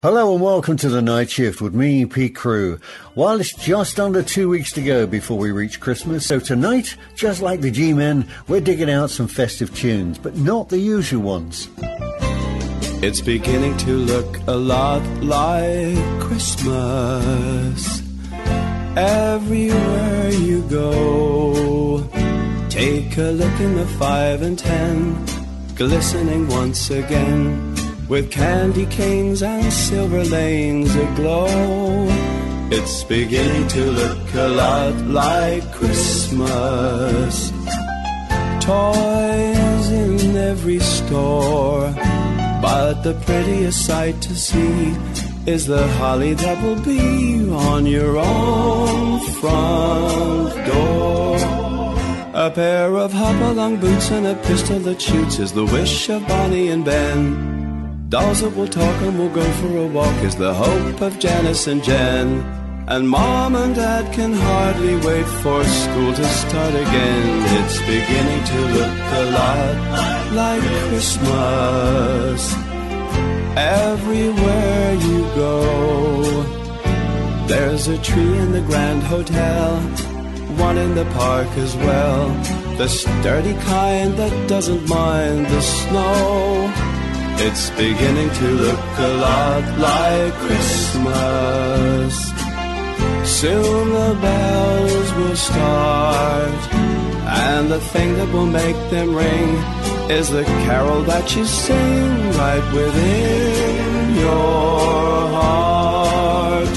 Hello and welcome to the Night Shift with me, Pete Crew. Well, it's just under 2 weeks to go before we reach Christmas, so tonight, just like the G-Men, we're digging out some festive tunes, but not the usual ones. It's beginning to look a lot like Christmas everywhere you go. Take a look in the 5 and 10, glistening once again, with candy canes and silver lanes aglow. It's beginning to look a lot like Christmas. Toys in every store, but the prettiest sight to see is the holly that will be on your own front door. A pair of hop-along boots and a pistol that shoots is the wish of Bonnie and Ben. Dolls that will talk and will go for a walk is the hope of Janice and Jen. And Mom and Dad can hardly wait for school to start again. It's beginning to look a lot like Christmas everywhere you go. There's a tree in the Grand Hotel, one in the park as well, the sturdy kind that doesn't mind the snow. It's beginning to look a lot like Christmas. Soon the bells will start, and the thing that will make them ring is the carol that you sing right within your heart.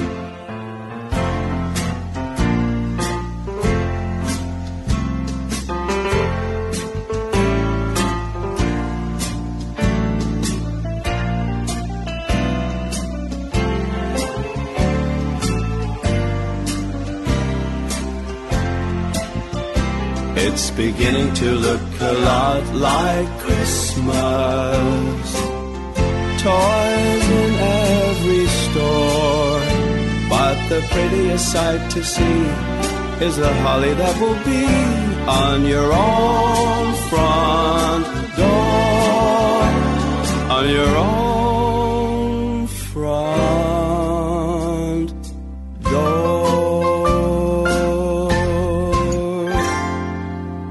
It's beginning to look a lot like Christmas. Toys in every store, but the prettiest sight to see is the holly that will be on your own front door. On your own front door.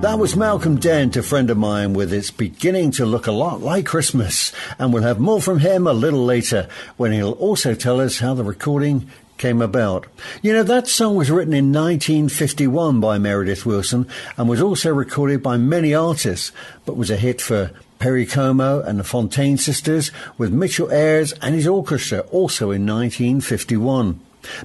That was Malcolm Dent, a friend of mine, with It's Beginning to Look a Lot Like Christmas. And we'll have more from him a little later, when he'll also tell us how the recording came about. You know, that song was written in 1951 by Meredith Willson and was also recorded by many artists, but was a hit for Perry Como and the Fontaine Sisters, with Mitchell Ayres and his orchestra, also in 1951.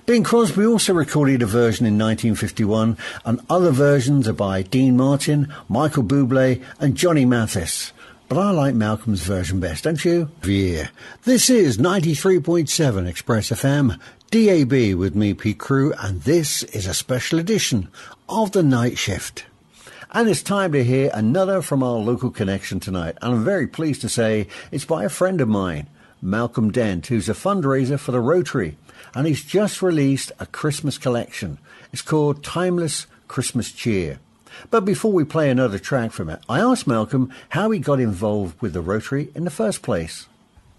Bing Crosby also recorded a version in 1951, and other versions are by Dean Martin, Michael Bublé and Johnny Mathis. But I like Malcolm's version best, don't you? Yeah. This is 93.7 Express FM, DAB with me, Pete Crew, and this is a special edition of The Night Shift. And it's time to hear another from our local connection tonight, and I'm very pleased to say it's by a friend of mine, Malcolm Dent, who's a fundraiser for the Rotary, and he's just released a Christmas collection. It's called Timeless Christmas Cheer. But before we play another track from it, I asked Malcolm how he got involved with the Rotary in the first place.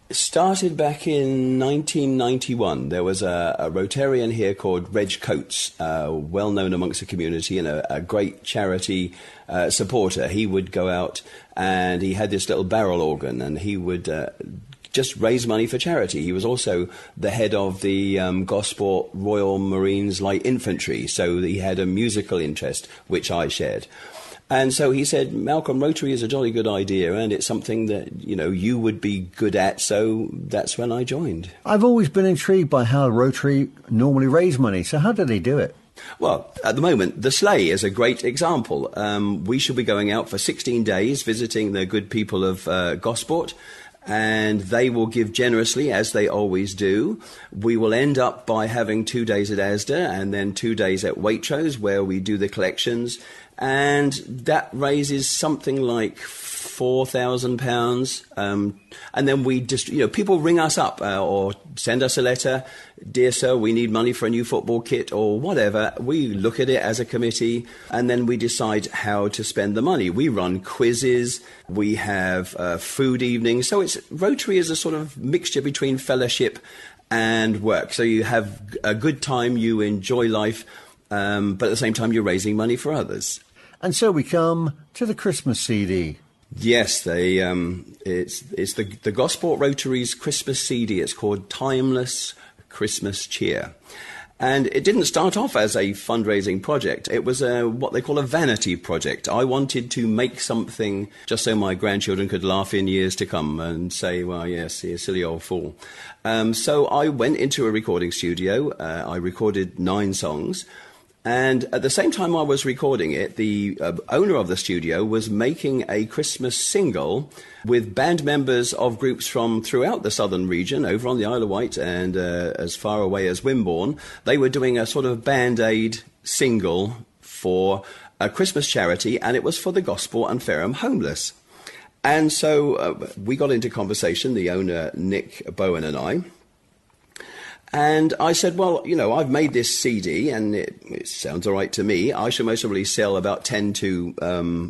It started back in 1991. There was a Rotarian here called Reg Coates, well known amongst the community and a great charity supporter. He would go out and he had this little barrel organ, and he would just raise money for charity. He was also the head of the Gosport Royal Marines Light Infantry, so he had a musical interest, which I shared. And so he said, Malcolm, Rotary is a jolly good idea, and it's something that, you know, you would be good at, so that's when I joined. I've always been intrigued by how Rotary normally raise money, so how do they do it? Well, at the moment, the sleigh is a great example. We shall be going out for 16 days, visiting the good people of Gosport, and they will give generously, as they always do. We will end up by having 2 days at Asda and then 2 days at Waitrose, where we do the collections, and that raises something like £4,000. And then we just, people ring us up or send us a letter. Dear sir, we need money for a new football kit or whatever. We look at it as a committee and then we decide how to spend the money. We run quizzes. We have food evenings. So Rotary is a sort of mixture between fellowship and work. So you have a good time, you enjoy life, but at the same time you're raising money for others. And so we come to the Christmas CD. Yes, it's the Gosport Rotary's Christmas CD. It's called Timeless Christmas Cheer. And it didn't start off as a fundraising project. It was what they call a vanity project. I wanted to make something just so my grandchildren could laugh in years to come and say, well, yes, you're a silly old fool. So I went into a recording studio. I recorded 9 songs. And at the same time I was recording it, the owner of the studio was making a Christmas single with band members of groups from throughout the southern region, over on the Isle of Wight and as far away as Wimborne. They were doing a sort of Band-Aid single for a Christmas charity, and it was for the Gosport and Fareham homeless. And so we got into conversation, the owner, Nick Bowen, and I. And I said, well, you know, I've made this CD and it sounds all right to me. I should most probably sell about 10 to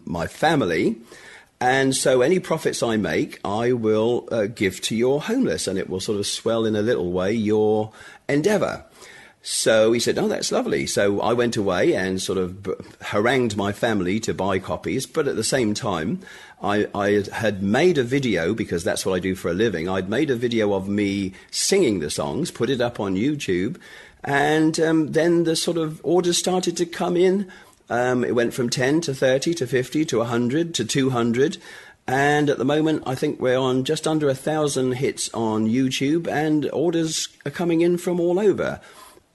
my family. And so any profits I make, I will give to your homeless, and it will sort of swell in a little way your endeavour. So he said, oh, that's lovely. So I went away and sort of harangued my family to buy copies. But at the same time, I had made a video, because that's what I do for a living. I'd made a video of me singing the songs, put it up on YouTube. And then the sort of orders started to come in. It went from 10 to 30 to 50 to 100 to 200. And at the moment, I think we're on just under 1,000 hits on YouTube, and orders are coming in from all over.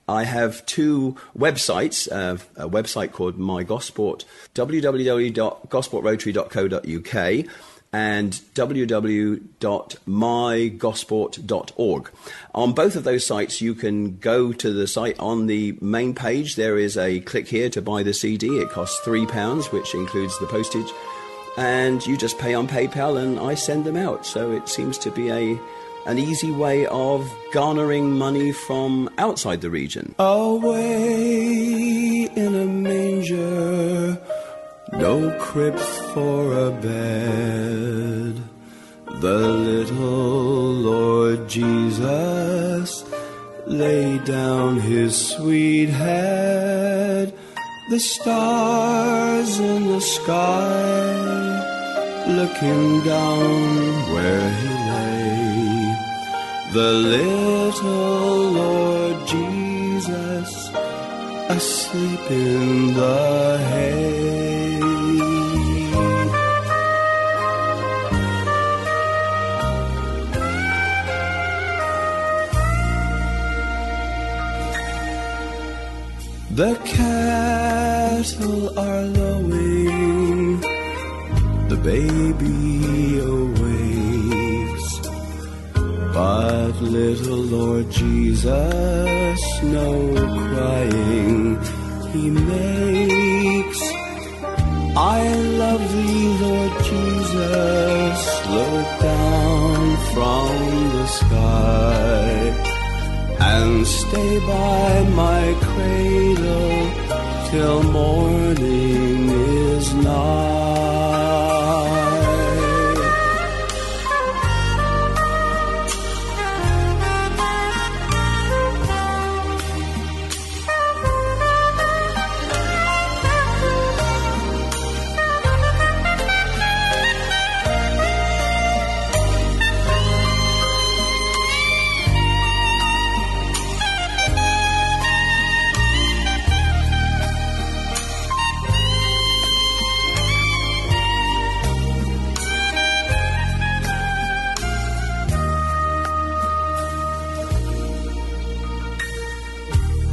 I have 2 websites, a website called My Gosport, www.gosportrotary.co.uk, and www.mygosport.org. On both of those sites, you can go to the site. On the main page, there is a click here to buy the CD. It costs £3, which includes the postage. And you just pay on PayPal, and I send them out. So it seems to be an easy way of garnering money from outside the region. Away in a manger, no crib for a bed, the little Lord Jesus laid down his sweet head. The stars in the sky looking down where he lay, the little Lord Jesus asleep in the hay. The cattle are lowing, the baby awakes, but little Lord Jesus no crying he makes. I love thee, Lord Jesus, look down from the sky and stay by my cradle till morning is nigh.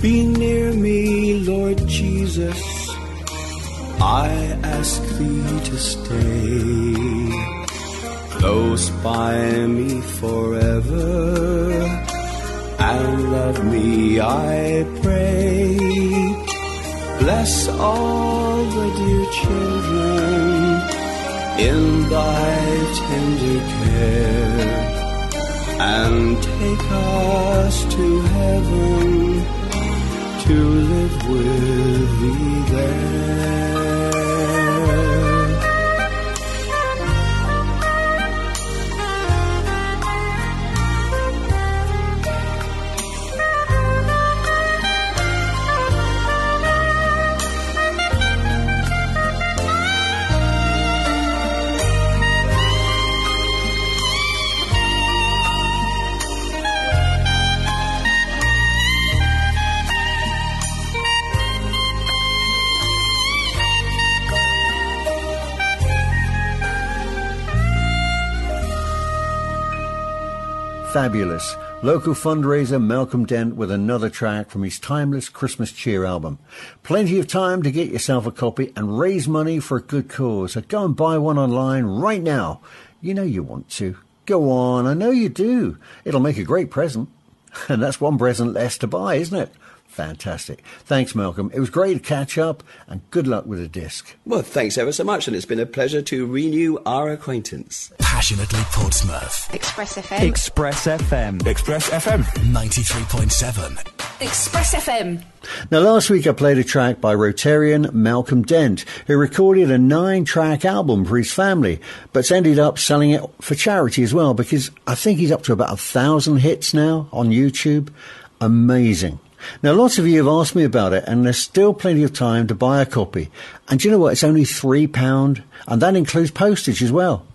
Be near me, Lord Jesus, I ask thee to stay close by me forever, and love me, I pray. Bless all the dear children in thy tender care, and take us to heaven to live with thee there. Fabulous. Local fundraiser Malcolm Dent with another track from his timeless Christmas Cheer album. Plenty of time to get yourself a copy and raise money for a good cause. So go and buy one online right now. You know you want to. Go on, I know you do. It'll make a great present. And that's one present less to buy, isn't it? Fantastic. Thanks, Malcolm. It was great to catch up, and good luck with the disc. Well, thanks ever so much, and it's been a pleasure to renew our acquaintance. Passionately Portsmouth. Express FM. Express FM. Express FM. 93.7. Express FM. Now, last week I played a track by Rotarian Malcolm Dent, who recorded a 9-track album for his family, but's ended up selling it for charity as well, because I think he's up to about 1,000 hits now on YouTube. Amazing. Now, lots of you have asked me about it, and there's still plenty of time to buy a copy. And do you know what? It's only £3, and that includes postage as well.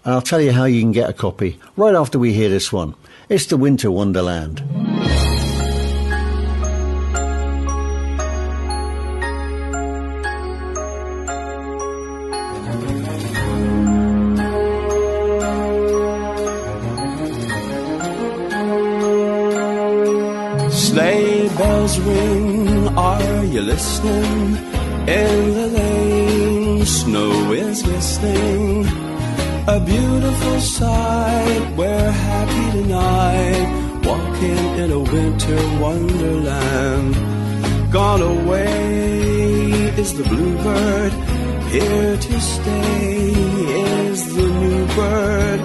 And I'll tell you how you can get a copy right after we hear this one. It's the Winter Wonderland. Sleigh bells ring, are you listening? In the lane, snow is glistening. A beautiful sight, we're happy tonight, walking in a winter wonderland. Gone away is the bluebird, here to stay is the new bird.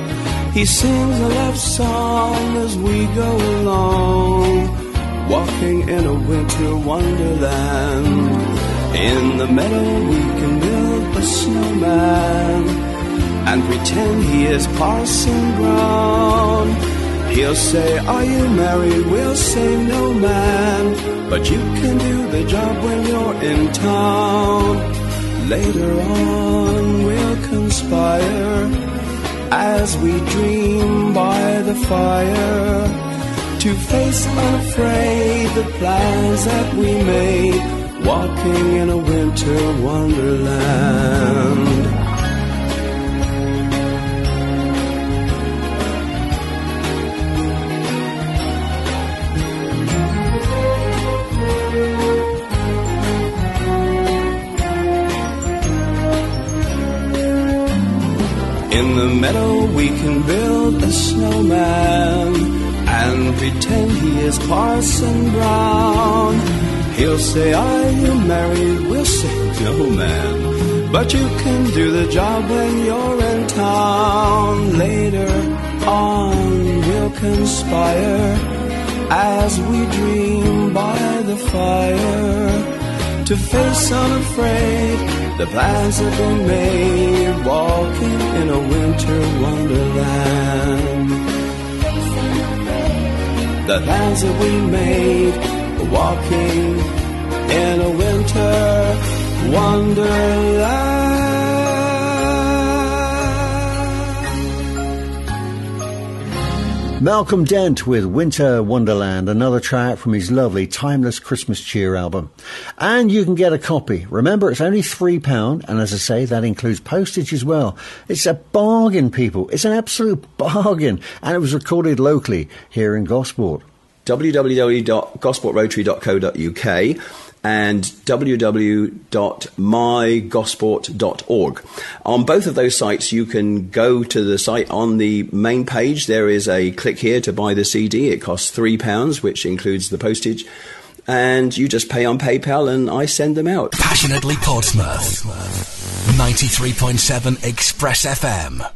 He sings a love song as we go along, walking in a winter wonderland. In the meadow we can build a snowman and pretend he is Parson Brown. He'll say, are you married? We'll say, no, man, but you can do the job when you're in town. Later on we'll conspire as we dream by the fire to face unafraid the plans that we made, walking in a winter wonderland. In the meadow we can build a snowman and pretend he is Parson Brown. He'll say, are you married? We'll say, no, man, but you can do the job when you're in town. Later on we'll conspire as we dream by the fire to face unafraid the plans that we made, walking in a winter wonderland. The plans that we made, walking in a winter wonderland. Malcolm Dent with Winter Wonderland, another track from his lovely Timeless Christmas Cheer album. And you can get a copy. Remember, it's only £3, and as I say, that includes postage as well. It's a bargain, people. It's an absolute bargain. And it was recorded locally here in Gosport. www.gosportrotary.co.uk and www.mygosport.org. On both of those sites, you can go to the site. On the main page, there is a click here to buy the CD. It costs £3, which includes the postage. And you just pay on PayPal and I send them out. Passionately Portsmouth. 93.7 Express FM.